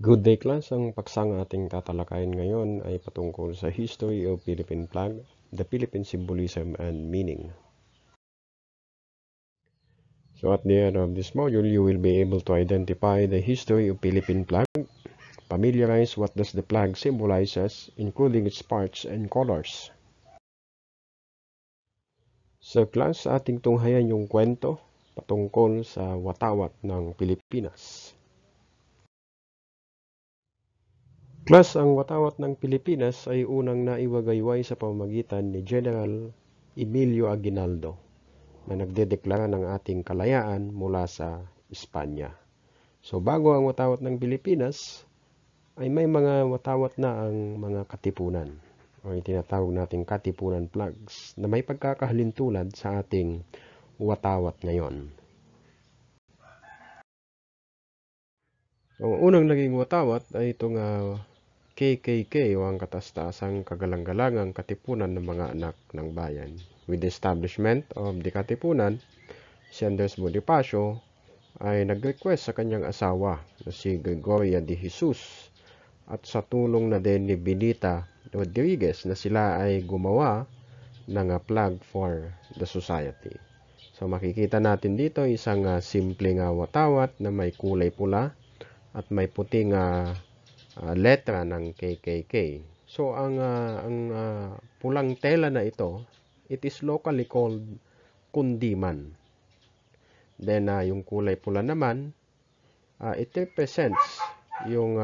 Good day class, ang paksang ating tatalakayin ngayon ay patungkol sa History of Philippine Flag, the Philippine Symbolism and Meaning. So at the end of this module, you will be able to identify the history of Philippine flag, familiarize what does the flag symbolizes, including its parts and colors. Sa class, ating tunghayan yung kwento patungkol sa watawat ng Pilipinas. Class, ang watawat ng Pilipinas ay unang naiwagayway sa pamamagitan ni General Emilio Aguinaldo na nagdedeklara ng ating kalayaan mula sa Espanya. So bago ang watawat ng Pilipinas, ay may mga watawat na ang mga katipunan o tinatawag nating katipunan flags na may pagkakahalintulad sa ating watawat ngayon. So, ang unang naging watawat ay itong KKK o ang Katastasang Kagalang-galangang Katipunan ng mga Anak ng Bayan. With the establishment of the Katipunan, si Andres Bonifacio ay nag-request sa kanyang asawa na si Gregoria de Jesus at sa tulong na din ni Benita Rodriguez na sila ay gumawa ng flag for the society. So makikita natin dito isang simpleng watawat na may kulay pula at may puting letra ng KKK. So ang pulang tela na ito, it is locally called kundiman. Then yung kulay pula naman, it represents yung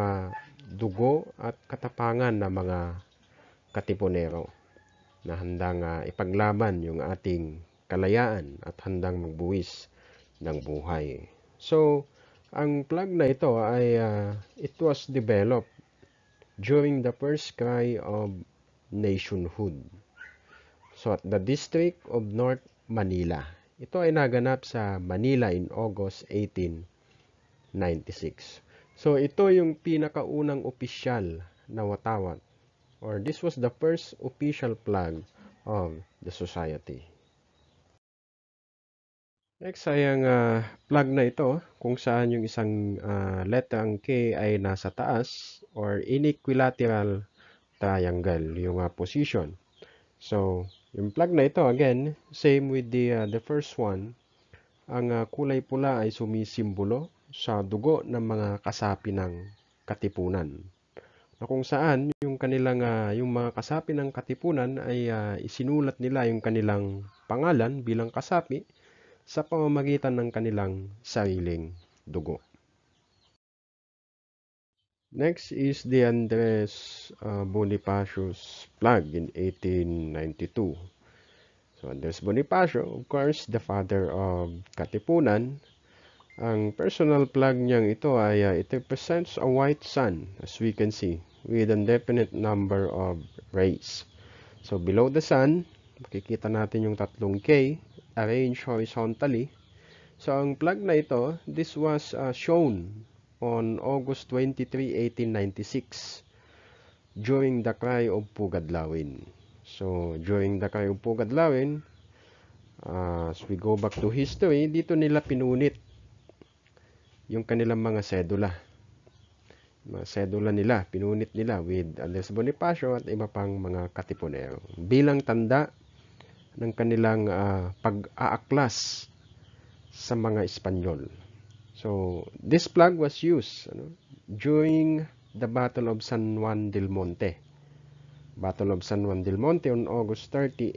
dugo at katapangan ng mga katipunero na handang ipaglaban yung ating kalayaan at handang magbuwis ng buhay. So ang flag na ito ay it was developed during the first cry of nationhood. So at the District of North Manila. Ito ay naganap sa Manila in August 1896. So ito yung pinakaunang opisyal na watawat, or this was the first official flag of the society. Next ay ang flag na ito kung saan yung isang letrang K ay nasa taas or in equilateral triangle yung position. So yung flag na ito again, same with the first one, ang kulay pula ay sumisimbolo sa dugo ng mga kasapi ng katipunan. Na kung saan yung kanilang yung mga kasapi ng katipunan ay isinulat nila yung kanilang pangalan bilang kasapi sa pamamagitan ng kanilang sariling dugo. Next is the Andres Bonifacio's flag in 1892. So Andres Bonifacio, of course, the father of Katipunan. Ang personal flag niyang ito ay it represents a white sun, as we can see, with a definite number of rays. So below the sun, makikita natin yung tatlong K arranged horizontally. So ang flag na ito, this was shown on August 23, 1896 during the cry of Pugadlawin. So during the cry of Pugadlawin, as we go back to history, dito nila pinunit yung kanilang mga sedula. Mga sedula nila, pinunit nila with Andres Bonifacio at iba pang mga katipunero bilang tanda ng kanilang pag-aaklas sa mga Espanyol. So this flag was used during the Battle of San Juan del Monte. Battle of San Juan del Monte on August 30,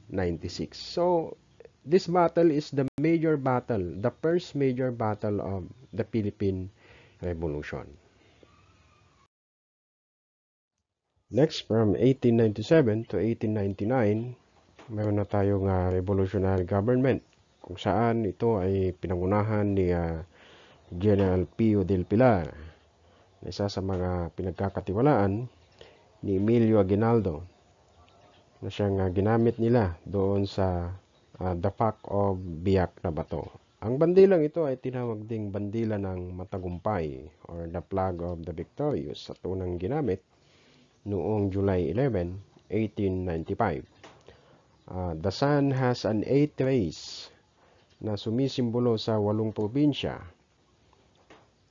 1896. So this battle is the major battle, the first major battle of the Philippine Revolution. Next, from 1897 to 1899, meron na tayong revolutionary government kung saan ito ay pinangunahan ni General Pio del Pilar, isa sa mga pinagkakatiwalaan ni Emilio Aguinaldo na siyang ginamit nila doon sa dapak of biyak na bato. Ang bandilang ito ay tinawag ding bandila ng matagumpay or the flag of the victorious at unang ginamit noong July 11, 1895. The sun has an 8 rays na sumisimbolo sa 8 probinsya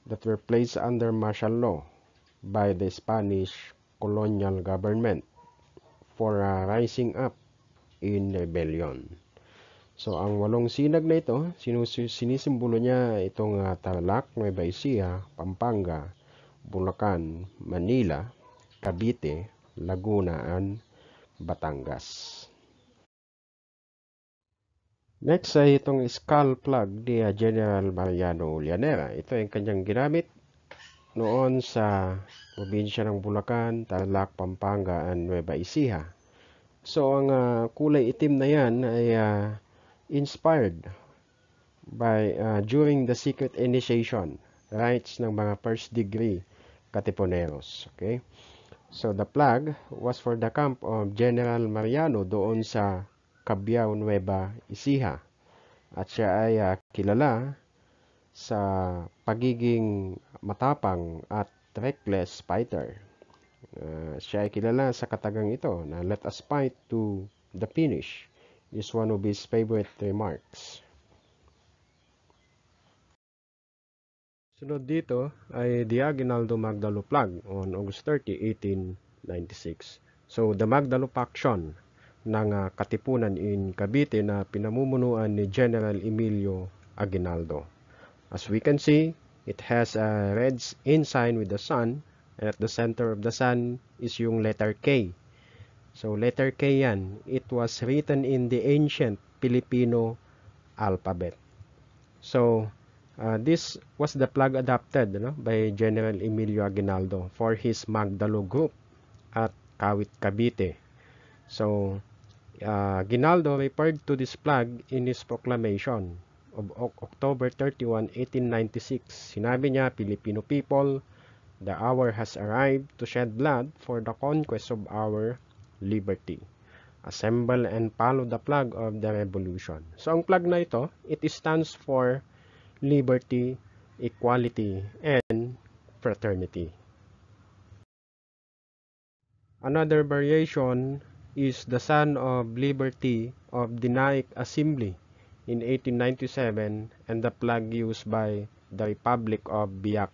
that were placed under martial law by the Spanish colonial government for rising up in rebellion. So, ang walong sinag na ito, sinisimbolo niya itong Tarlac, Nueva Ecija, Pampanga, Bulacan, Manila, Cavite, Laguna, and Batangas. Next ay itong skull plug ni General Mariano Llanera. Ito ay kanyang ginamit noon sa probinsya ng Bulacan, Tarlac, Pampanga, and Nueva Ecija. So, ang kulay itim na yan ay inspired by during the secret initiation rites ng mga first degree Katipuneros. Okay? So, the flag was for the camp of General Mariano doon sa Cabiao, Nueva Ecija. At siya ay kilala sa pagiging matapang at reckless fighter. Siya ay kilala sa katagang ito na "Let us fight to the finish" is one of his favorite remarks. Sunod dito ay the Aguinaldo Magdalo Flag on August 30, 1896. So, the Magdalo faction ng Katipunan in Cavite na pinamumunuan ni General Emilio Aguinaldo. As we can see, it has a red ensign with the sun, and at the center of the sun is yung letter K. So, letter K yan. It was written in the ancient Filipino alphabet. So, this was the flag adopted by General Emilio Aguinaldo for his Magdalo group at Kawit, Cavite. So, Aguinaldo referred to this flag in his proclamation of October 31, 1896. Sinabi niya, "Filipino people, the hour has arrived to shed blood for the conquest of our liberty. Assemble and follow the flag of the revolution." So, ang flag na ito, it stands for liberty, equality, and fraternity. Another variation is the Son of Liberty of the Naik Assembly in 1897 and the flag used by the Republic of Biak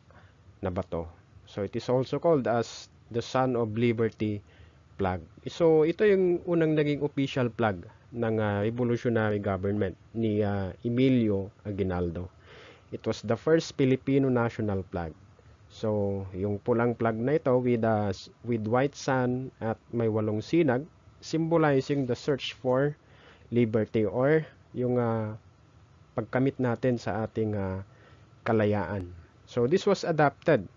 na bato. So, it is also called as the Son of Liberty flag. So, ito yung unang naging official flag ng revolutionary government ni Emilio Aguinaldo. It was the first Filipino national flag. So, yung pulang flag na ito with white sun at may walong sinag, symbolizing the search for liberty or yung pagkamit natin sa ating kalayaan. So, this was adopted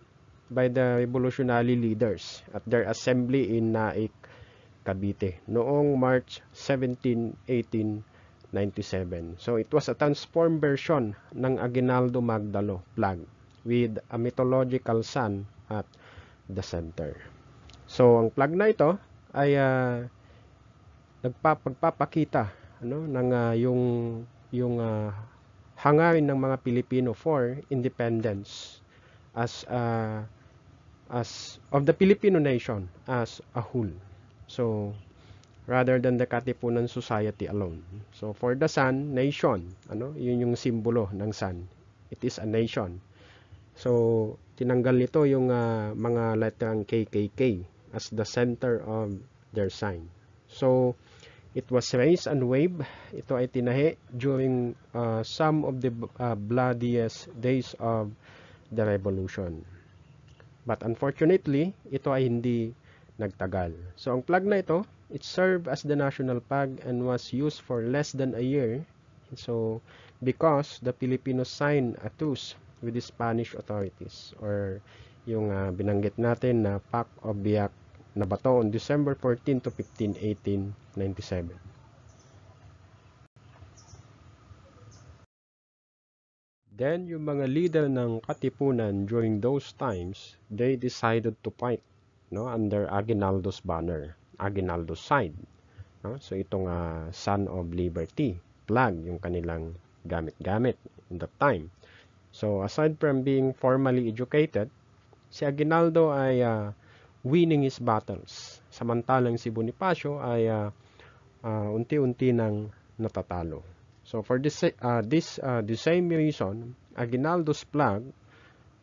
by the revolutionary leaders at their assembly in Naik, Cavite noong March 17, 1897. So, it was a transformed version ng Aguinaldo Magdalo flag with a mythological sun at the center. So, ang flag na ito ay nagpapakita ng yung hangarin ng mga Pilipino for independence as of the Filipino nation as a whole. So, rather than the Katipunan society alone. So, for the sun, nation, yun yung simbolo ng sun. It is a nation. So, tinanggal nito yung mga letrang KKK as the center of their sign. So, it was raised and waved. Ito ay tinahi during some of the bloodiest days of the revolution. But unfortunately, ito ay hindi nagtagal. So, ang flag na ito, it served as the national flag and was used for less than a year. So, because the Filipinos signed a truce with the Spanish authorities or yung binanggit natin na Pact of Biak na bato on December 14 to 15, 1897. Then, yung mga leader ng Katipunan during those times, they decided to fight under Aguinaldo's banner, Aguinaldo's side. So, itong Son of Liberty flag, yung kanilang gamit-gamit in that time. So, aside from being formally educated, si Aguinaldo ay winning his battles. Samantalang si Bonifacio ay unti-unti nang natatalo. So, for the same reason, Aguinaldo's flag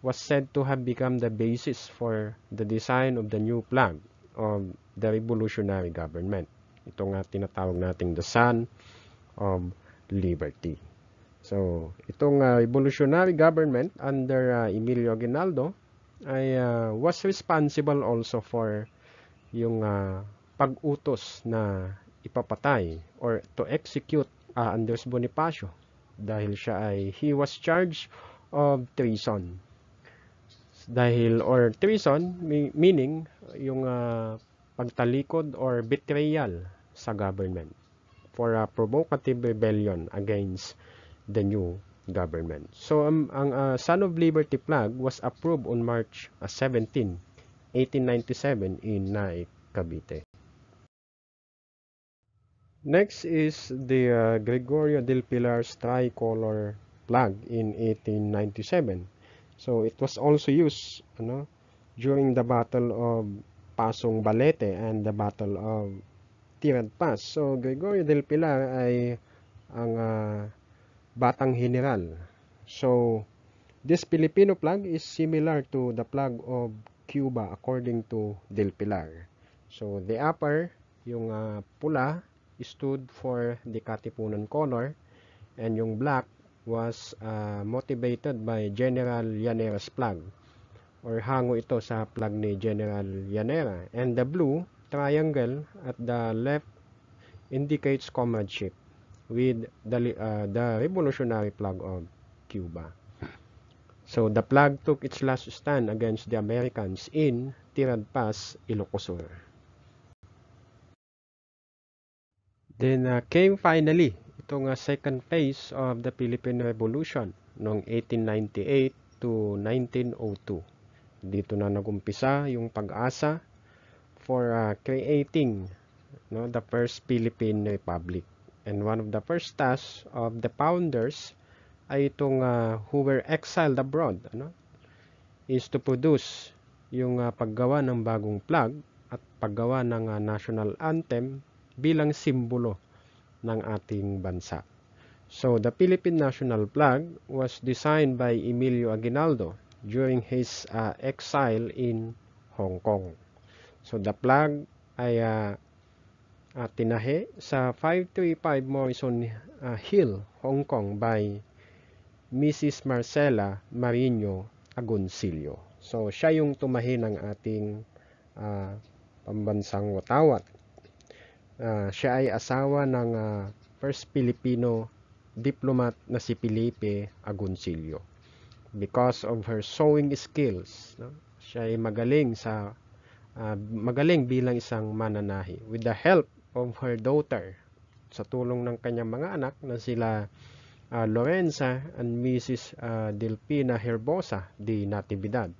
was said to have become the basis for the design of the new flag of the revolutionary government. Ito nga tinatawag nating the Sun of Liberty. So, itong revolutionary government under Emilio Aguinaldo ay was responsible also for yung pag-utos na ipapatay or to execute Andres Bonifacio dahil he was charged of treason. Dahil or treason meaning yung pagtalikod or betrayal sa government for a provocative rebellion against the new government. So ang Son of Liberty flag was approved on March 17, 1897 in Naik, Cavite. Next is the Gregorio del Pilar's tricolor flag in 1897. So it was also used during the Battle of Pasong Balete and the Battle of Tirad Pass. So Gregorio del Pilar ay ang batang general. So this Filipino flag is similar to the flag of Cuba according to Del Pilar. So the upper, yung pula, stood for the Katipunan color, and yung black was motivated by General Llanera's flag, or hango ito sa flag ni General Llanera. And the blue triangle at the left indicates comradeship with the revolutionary flag of Cuba. So the flag took its last stand against the Americans in Tirad Pass, Ilocos Sur. Then came finally itong second phase of the Philippine Revolution noong 1898 to 1902. Dito na nagumpisa yung pag-asa for creating the first Philippine Republic. And one of the first tasks of the founders ay itong who were exiled abroad is to produce yung paggawa ng bagong flag at paggawa ng national anthem bilang simbolo ng ating bansa. So the Philippine national flag was designed by Emilio Aguinaldo during his exile in Hong Kong. So the flag ay tinahi sa 535 Morrison Hill, Hong Kong by Mrs. Marcela Marino Agoncillo. So siya yung tumahi ng ating pambansang watawat. Siya ay asawa ng first Filipino diplomat na si Felipe Agoncillo. Because of her sewing skills, siya ay magaling bilang isang mananahi. With the help of her daughter, sa tulong ng kanyang mga anak na sila Lorenza and Mrs. Delfina Herbosa de Natividad,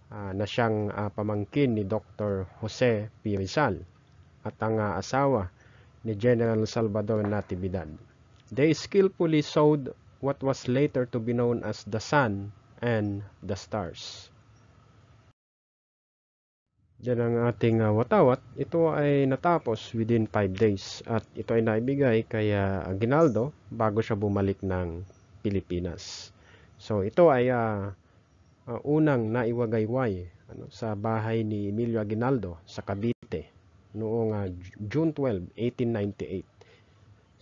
na siyang pamangkin ni Dr. Jose P. Rizal at ang asawa ni General Salvador Natividad. They skillfully sewed what was later to be known as the sun and the stars. Diyan ang ating watawat. Ito ay natapos within 5 days at ito ay naibigay kay Aguinaldo bago siya bumalik ng Pilipinas. So ito ay unang naiwagayway sa bahay ni Emilio Aguinaldo sa Cavite noong June 12, 1898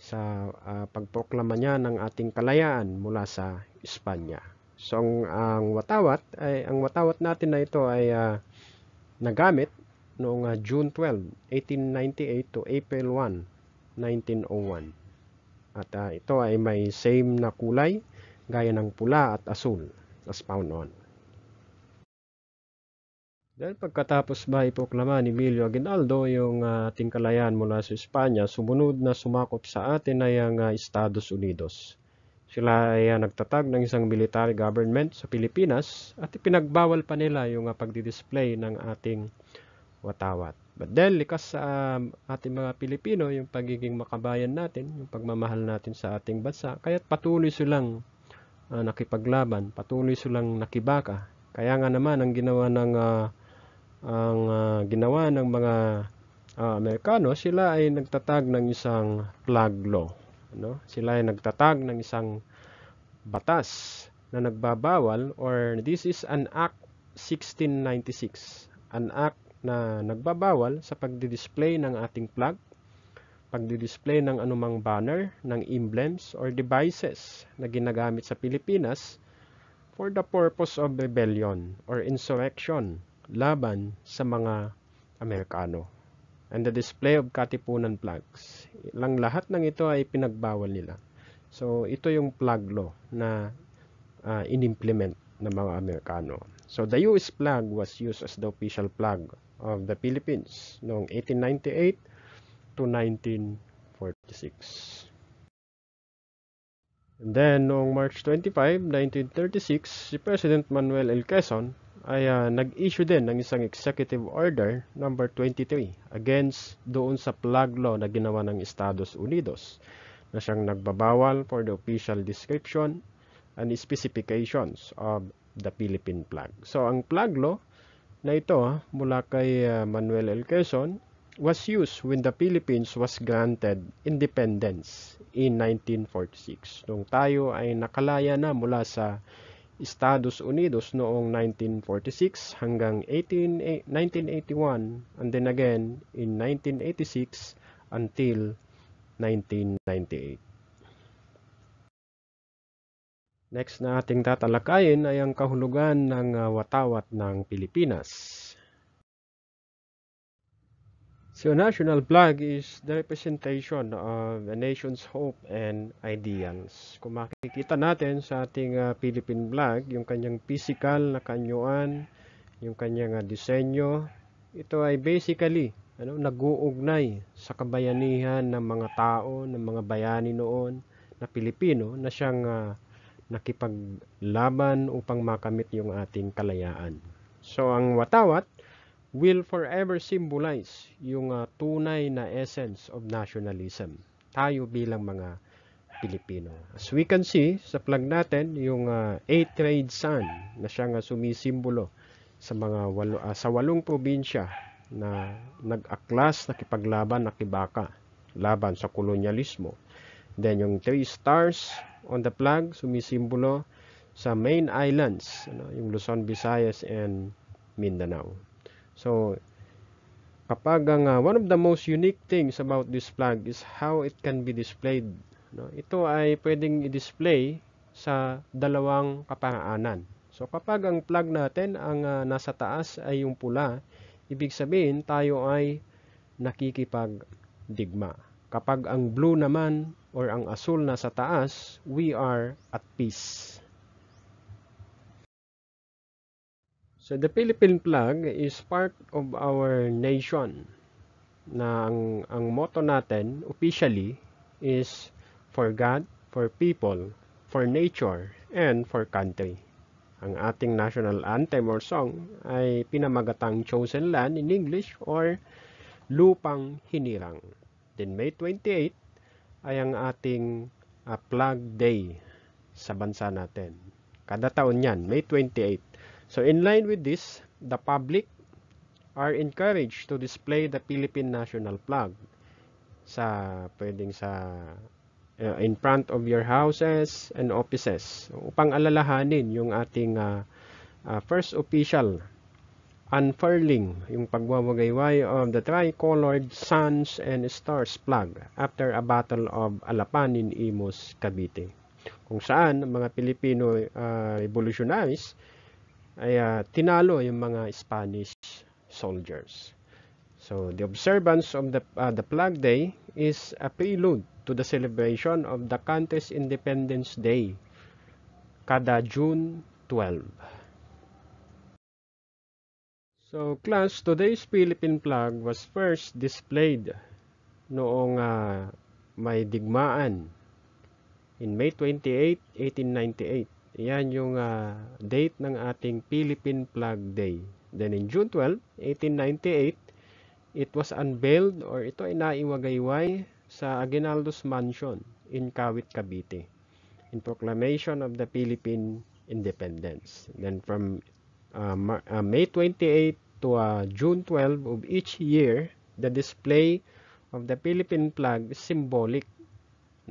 sa pagproklama niya ng ating kalayaan mula sa Espanya. So ang watawat natin na ito ay nagamit noong June 12, 1898 to April 1, 1901. At ito ay may same na kulay gaya ng pula at asul as found on. Dahil pagkatapos ba iproklama ni Emilio Aguinaldo yung ating kalayaan mula sa Espanya, sumunod na sumakop sa atin ay ang Estados Unidos. Sila ay nagtatag ng isang military government sa Pilipinas at ipinagbawal pa nila yung pagdi-display ng ating watawat. But then, likas sa ating mga Pilipino, yung pagiging makabayan natin, yung pagmamahal natin sa ating bansa, kaya't patuloy silang nakipaglaban, patuloy silang nakibaka. Kaya nga naman, ang ginawa ng mga Amerikano, sila ay nagtatag ng isang flag law. Sila ay nagtatag ng isang batas na nagbabawal, or this is an Act 1696, an act na nagbabawal sa pagdi-display ng ating flag, pagdi-display ng anumang banner, ng emblems or devices na ginagamit sa Pilipinas for the purpose of rebellion or insurrection laban sa mga Amerikano, and the display of katipunan flags. Lahat ng ito ay pinagbawal nila. So, ito yung flag law na in-implement ng mga Amerikano. So, the US flag was used as the official flag of the Philippines noong 1898 to 1946. And then, noong March 25, 1936, si President Manuel L. Quezon ay nag-issue din ng isang executive order number 23 against doon sa flag law na ginawa ng Estados Unidos na siyang nagbabawal for the official description and specifications of the Philippine flag. So, ang flag law na ito mula kay Manuel L. Quezon was used when the Philippines was granted independence in 1946. Nung tayo ay nakalaya na mula sa Estados Unidos noong 1946 hanggang 1981, and then again in 1986 until 1998. Next na ating tatalakayin ay ang kahulugan ng watawat ng Pilipinas. So, national flag is the representation of the nation's hope and ideals. Kung makikita natin sa ating Philippine flag, yung kanyang physical na kanyuan, yung kanyang disenyo, ito ay basically nag-uugnay sa kabayanihan ng mga tao, ng mga bayani noon na Pilipino na siyang nakipaglaban upang makamit yung ating kalayaan. So, ang watawat will forever symbolize yung tunay na essence of nationalism. Tayo bilang mga Pilipino. As we can see sa flag natin, yung eight-rayed sun na siyang sumisimbolo sa sa 8 probinsya na nag-aklas, nakipaglaban, nakibaka laban sa kolonyalismo. Then yung 3 stars on the flag sumisimbolo sa main islands, yung Luzon, Visayas, and Mindanao. So, kapag one of the most unique things about this flag is how it can be displayed. Ito ay pwedeng i-display sa 2 kaparaanan. So, kapag ang flag natin, ang nasa taas ay yung pula, ibig sabihin tayo ay nakikipagdigma. Kapag ang blue naman or ang asul nasa taas, we are at peace. So, the Philippine flag is part of our nation na ang motto natin officially is for God, for people, for nature, and for country. Ang ating national anthem or song ay pinamagatang Chosen Land in English or Lupang Hinirang. Then May 28 ay ang ating Flag Day sa bansa natin. Kada taon yan, May 28. So in line with this, the public are encouraged to display the Philippine national flag pwedeng in front of your houses and offices upang alalahanin yung ating first official unfurling, yung pagwawagayway of the tricolored suns and stars flag after a battle of Alapan in Imus, Cavite, kung saan mga Pilipino revolutionaries ay tinalo yung mga Spanish soldiers. So, the observance of the Flag Day is a prelude to the celebration of the country's Independence Day kada June 12. So, class, today's Philippine flag was first displayed noong may digmaan in May 28, 1898. Yan yung date ng ating Philippine Flag Day. Then in June 12, 1898, it was unveiled or ito ay naiwagayway sa Aguinaldo's Mansion in Kawit, Cavite in proclamation of the Philippine independence. Then from May 28 to June 12 of each year, the display of the Philippine flag is symbolic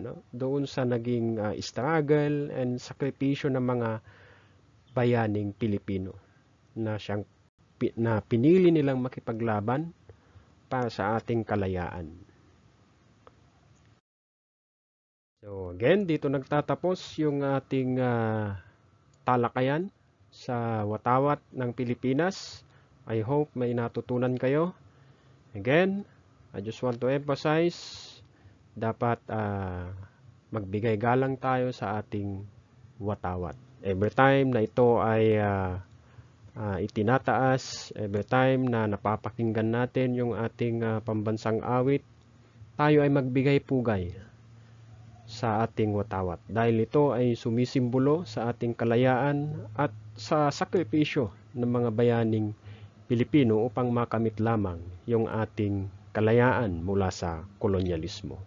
no? Doon sa naging struggle and sakripisyo ng mga bayaning Pilipino na pinili nilang makipaglaban para sa ating kalayaan. So again, dito nagtatapos yung ating talakayan sa watawat ng Pilipinas. I hope may natutunan kayo. Again, I just want to emphasize, dapat magbigay galang tayo sa ating watawat. Every time na ito ay itinataas, every time na napapakinggan natin yung ating pambansang awit, tayo ay magbigay pugay sa ating watawat. Dahil ito ay sumisimbolo sa ating kalayaan at sa sakripisyo ng mga bayaning Pilipino upang makamit lamang yung ating kalayaan mula sa kolonyalismo.